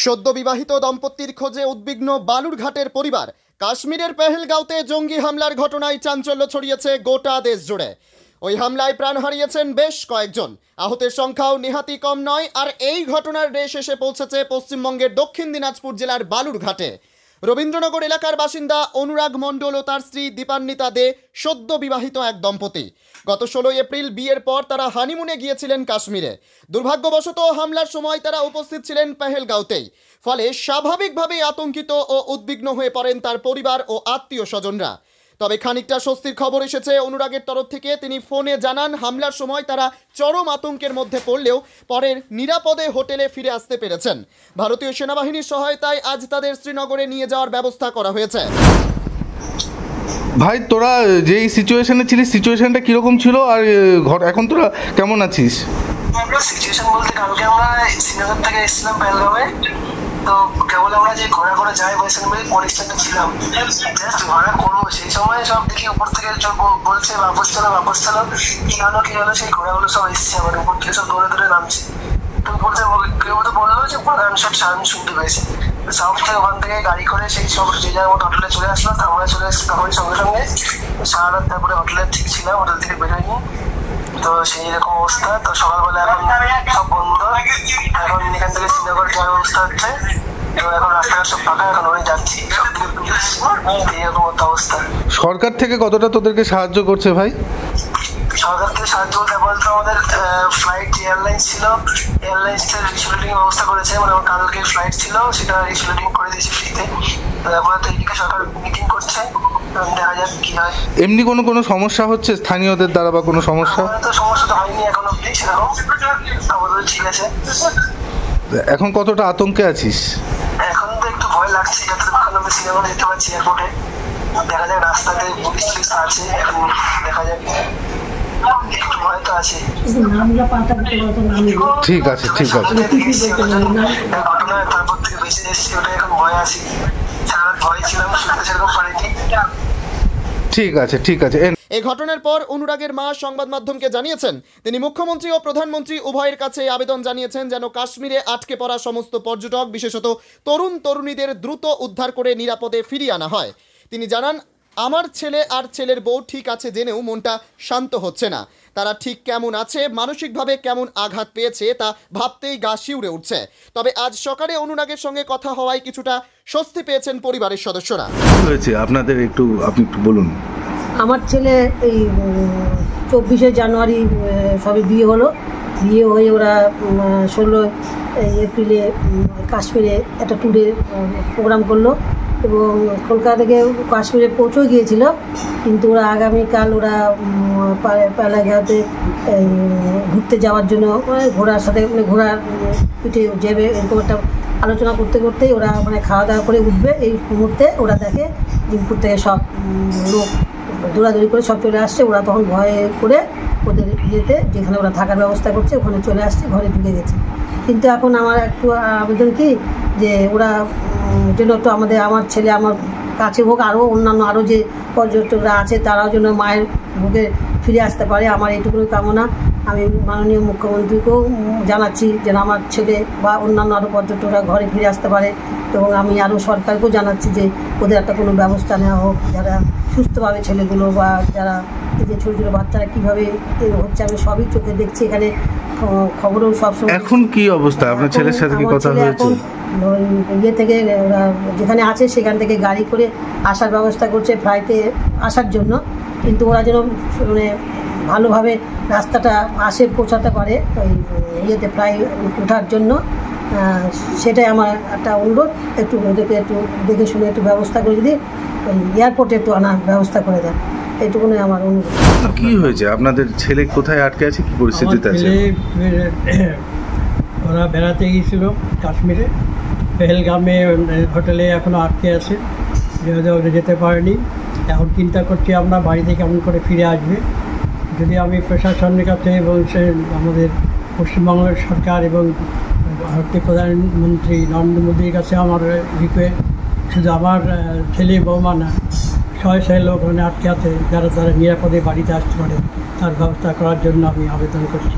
সদ্য বিবাহিত দম্পতির খোঁজে উদ্বিগ্ন বালুরঘাটের পরিবার। কাশ্মীরের পেহেলগাঁওতে জঙ্গি হামলার ঘটনায় চাঞ্চল্য ছড়িয়েছে গোটা দেশ জুড়ে। ওই হামলায় প্রাণ হারিয়েছেন বেশ কয়েকজন, আহতের সংখ্যাও নেহাতি কম নয়। আর এই ঘটনার রেশ এসে পৌঁছেছে পশ্চিমবঙ্গের দক্ষিণ দিনাজপুর জেলার বালুরঘাটে। রবীন্দ্রনগর এলাকার বাসিন্দা অনুরাগ মণ্ডল ও তার স্ত্রী দীপান্বিতা দে সদ্য বিবাহিত এক দম্পতি। গত 16 এপ্রিল বিয়ের পর তারা হানিমুনে গিয়েছিলেন কাশ্মীরে। দুর্ভাগ্যবশত হামলার সময় তারা উপস্থিত ছিলেন পেহেলগাঁওতেই। ফলে স্বাভাবিকভাবেই আতঙ্কিত ও উদ্বিগ্ন হয়ে পড়েন তার পরিবার ও আত্মীয় স্বজনরা। তবে খানিকটা স্বস্তির খবর এসেছে অনুরাগের তরফ থেকে। তিনি ফোনে জানান হামলার সময় তারা চরম আতঙ্কের মধ্যে পড়লেও পরে নিরাপদে হোটেলে ফিরে আসতে পেরেছেন। ভারতীয় সেনাবাহিনীর সহায়তায় আজ তাদের শ্রীনগরে নিয়ে যাওয়ার ব্যবস্থা করা হয়েছে। ভাই, তোরা যেই সিচুয়েশনে ছিলিস, সিচুয়েশনটা কিরকম ছিল আর এখন তোরা কেমন আছিস? সিচুয়েশন বলতে কালকে আমরা শ্রীনগর থেকে এসেছিলাম পেহেলগাঁওয়ে। তো কেবল আমরা যে ঘোরা যাই বৈশাখী পরিস্থানে ছিলাম, জাস্ট ঘোরা করবো সেই সময় সব দেখি উপর থেকে বলছে বাপস চলো কি হলো সেই ঘোড়াগুলো সব এসছে আমার উপর থেকে, সব দৌড়ে নামছে। তো উপর থেকে কেউ তো বললো যে গানশট সাউন্ড শুনতে পেয়েছে। সাউথ থেকে ওখান থেকে গাড়ি করে সেই সব যে যার মতো হোটেলে চলে আসলো। আমরা চলে এসেছি তখন সঙ্গে সারা রাত তারপরে হোটেলে ঠিক ছিলাম, হোটেল থেকে বেরোয়নি। তো সেই রকম অবস্থা। তো সকালবেলা এখন সব বন্ধ, এখন এখান থেকে শ্রীনগর যাওয়ার ব্যবস্থা হচ্ছে। তো এখন রাস্তাঘাট সব ফাঁকা, এখন ওই যাচ্ছি, এইরকম একটা অবস্থা। সরকার থেকে কতটা তোদেরকে সাহায্য করছে ভাই? সরকার থেকে সাহায্য বলতে আমাদের ফ্লাইট এয়ারলাইন্স ছিল, এয়ারলাইন্স থেকে রিফিউলিং ব্যবস্থা করেছে। মানে আমার কালকে ফ্লাইট ছিল, সেটা রিফিউলিং করে দিয়েছে ফ্রিতে। তারপরে তো এইদিকে সরকার মিটিং করছে, দেখা যাক কি হয়। এমনি কোনো সমস্যা হচ্ছে স্থানীয়দের দ্বারা বা কোনো সমস্যা? তো সমস্যা তো হয়নি এখন অব্দি সেরকম, আমাদের ঠিক আছে। এখন কতটা আতঙ্কে আছিস? এখন তো একটু ভয় লাগছে, যতক্ষণ আমি শ্রীনগর যেতে পারছি এয়ারপোর্টে। দেখা যাক, রাস্তাতে পুলিশ আছে, এখন দেখা যাক, একটু ভয় তো আছে। ঠিক আছে ঘটনা তারপর থেকে বেঁচে এসেছি, ওটা এখন ভয় আছি। সারা ভয় ছিলাম, সেরকম পারিনি। ঠিক আছে। এই ঘটনার পর অনুরাগের মা সংবাদ মাধ্যমকে জানিয়েছেন তিনি মুখ্যমন্ত্রী ও প্রধানমন্ত্রী উভয়ের কাছে আবেদন জানিয়েছেন যেন কাশ্মীরে আটকে পড়া সমস্ত পর্যটক, বিশেষত তরুণ তরুণীদের দ্রুত উদ্ধার করে নিরাপদে ফিরিয়ে আনা হয়। তিনি জানান, আমার ছেলে আর ছেলের বউ ঠিক আছে জেনেও মনটা শান্ত হচ্ছে না। তারা ঠিক কেমন আছে, মানসিকভাবে কেমন আঘাত পেয়েছে তা ভাবতেই গা শিউরে উঠছে। তবে আজ সকালে অনুরাগের সঙ্গে কথা হওয়ায় কিছুটা স্বস্তি পেয়েছেন পরিবারের সদস্যরা। হয়েছে আপনাদের আপনি একটু বলুন। আমার ছেলে এই 24শে জানুয়ারি সবে বিয়ে হলো। বিয়ে হয়ে ওরা 16 এপ্রিলে কাশ্মীরে একটা ট্যুরের প্রোগ্রাম করলো এবং কলকাতা থেকে কাশ্মীরে পৌঁছেও গিয়েছিল। কিন্তু ওরা আগামীকাল পেহেলগাঁওতে ঘুরতে যাওয়ার জন্য ঘোড়ার সাথে ঘোড়ার পিঠে যাবে এরকম একটা আলোচনা করতে করতেই ওরা খাওয়া দাওয়া করে উঠবে। এই মুহূর্তে ওরা দেখে দিনপুর থেকে সব লোক দৌড়াদৌড়ি করে সব চলে আসছে। ওরা তখন ভয়ে করে ওদের যেখানে ওরা থাকার ব্যবস্থা করছে ওখানে চলে আসছে, ঘরে ঢুকে গেছে। কিন্তু এখন আমার একটু আবেদন কি যে ওরা যেন একটু আমার ছেলে আমার কাছে হোক, অন্যান্য আরও যে পর্যটকরা আছে তারাও যেন মায়ের বুকে ফিরে আসতে পারে, আমার এইটুকুই কামনা। আমি মাননীয় মুখ্যমন্ত্রীকেও জানাচ্ছি যেন আমার ছেলে বা অন্যান্য আরও পর্যটকরা ঘরে ফিরে আসতে পারে। এবং আমি আরও সরকারকেও জানাচ্ছি যে ওদের একটা কোনো ব্যবস্থা নেওয়া হোক, যারা সুস্থভাবে ছেলেগুলো বা যারা এই যে ছোটো ছোটো বাচ্চারা কীভাবে হচ্ছে আমি সবই চোখে দেখছি, এখানে খবরেও সবসময়। এখন কি অবস্থা আপনার ছেলের সাথে? কি কথা হয়েছে? ইয়ে থেকে ওরা যেখানে আছে সেখান থেকে গাড়ি করে আসার ব্যবস্থা করছে ফ্লাইটে আসার জন্য। কিন্তু ওরা যেন ভালোভাবে রাস্তাটা পৌঁছাতে পারে ওই ইয়েতে ফ্লাইট ওঠার জন্য, সেটাই আমার একটা অনুরোধ। একটু ওদেরকে একটু দেখে শুনে একটু ব্যবস্থা করে যদি ওই এয়ারপোর্টে একটু আনার ব্যবস্থা করে দেন, এইটুকুনই আমার অনুরোধ। কি হয়েছে আপনাদের ছেলে? কোথায় আটকে আছে, কি পরিস্থিতিতে আছে? ওরা বেড়াতে গিয়েছিল কাশ্মীরে, পেহেলগামে হোটেলে এখনও আটকে আছে, ওরা যেতে পারেনি। এখন চিন্তা করছি আমরা বাড়িতে কেমন করে ফিরে আসবে। যদি আমি প্রশাসনের কাছে এবং আমাদের পশ্চিমবঙ্গের সরকার এবং ভারতীয় প্রধানমন্ত্রী নরেন্দ্র মোদীর কাছে আমার রিকোয়েস্ট, শুধু আমার ছেলে বৌমা না, শয়ে লোক আটকে আছে, যারা নিরাপদে বাড়িতে আসতে পারে তার ব্যবস্থা করার জন্য আমি আবেদন করছি।